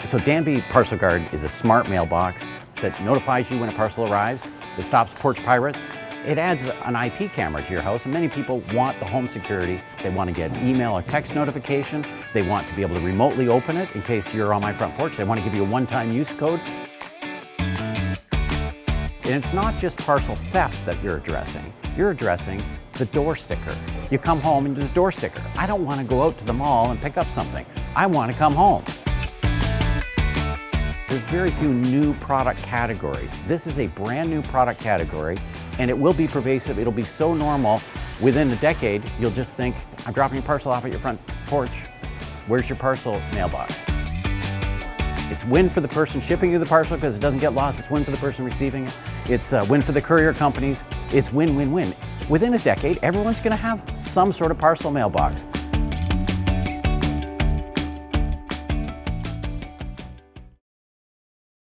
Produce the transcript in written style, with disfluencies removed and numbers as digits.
So Danby Parcel Guard is a smart mailbox that notifies you when a parcel arrives. It stops porch pirates. It adds an IP camera to your house, and many people want the home security. They want to get email or text notification. They want to be able to remotely open it in case you're on my front porch. They want to give you a one-time use code. And it's not just parcel theft that you're addressing. You're addressing the door sticker. You come home and there's a door sticker. I don't want to go out to the mall and pick up something. I want to come home. There's very few new product categories. This is a brand new product category, and it will be pervasive. It'll be so normal. Within a decade, you'll just think, I'm dropping a parcel off at your front porch. Where's your parcel mailbox? It's win for the person shipping you the parcel because it doesn't get lost. It's win for the person receiving it. It's a win for the courier companies. It's win, win, win. Within a decade, everyone's going to have some sort of parcel mailbox.